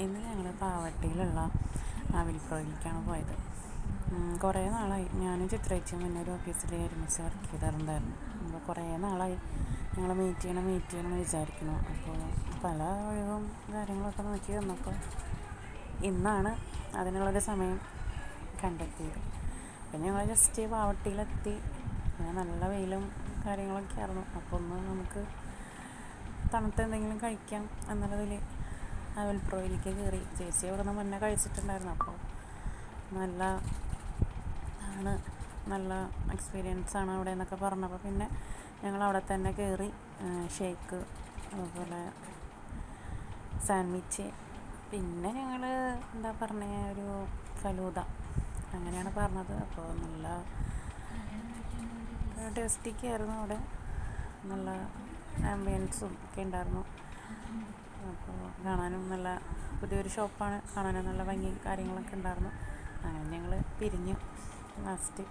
ഇന്ന് ഞങ്ങൾ പാവട്ടിയിലുള്ള വിൽപ്രോയിലേക്കാണ് പോയത്. കുറേ നാളായി ഞാനും ചിത്രേച്ചിയും മുന്നേ ഒരു ഓഫീസിൽ ഒരുമിച്ച് വർക്ക് ചെയ്തിട്ടുണ്ടായിരുന്നു. അപ്പോൾ കുറേ നാളായി ഞങ്ങൾ മീറ്റ് ചെയ്യണം എന്ന് വിചാരിക്കുന്നു. അപ്പോൾ പല ഒഴിവും കാര്യങ്ങളൊക്കെ നോക്കി വന്നപ്പോൾ ഇന്നാണ് അതിനുള്ളൊരു സമയം കണ്ടെത്തിയത്. അപ്പം ഞങ്ങൾ ജസ്റ്റ് പാവട്ടിയിലെത്തി. പിന്നെ നല്ല വെയിലും കാര്യങ്ങളൊക്കെ ആയിരുന്നു. അപ്പോൾ ഒന്ന് നമുക്ക് തണുത്ത എന്തെങ്കിലും കഴിക്കാം എന്നുള്ളതിൽ വിൽപ്രോയിലേക്ക് കയറി. ചേച്ചി അവിടെ നിന്ന് മുന്നേ കഴിച്ചിട്ടുണ്ടായിരുന്നു. അപ്പോൾ നല്ല എക്സ്പീരിയൻസാണ് അവിടെ എന്നൊക്കെ പറഞ്ഞപ്പോൾ പിന്നെ ഞങ്ങൾ അവിടെ തന്നെ കയറി. ഷേക്ക്, അതുപോലെ സാൻഡ്വിച്ച്, പിന്നെ ഞങ്ങൾ ഒരു ഫലൂദ അങ്ങനെയാണ് പറഞ്ഞത്. അപ്പോൾ നല്ല ടേസ്റ്റിക്കായിരുന്നു. അവിടെ നല്ല ആംബിയൻസും ഒക്കെ ഉണ്ടായിരുന്നു. അപ്പോൾ കാണാനും നല്ല പുതിയൊരു ഷോപ്പാണ്, കാണാനും നല്ല ഭംഗിയും കാര്യങ്ങളൊക്കെ ഉണ്ടായിരുന്നു. അങ്ങനെ ഞങ്ങൾ പിരിഞ്ഞു ലാസ്റ്റ്.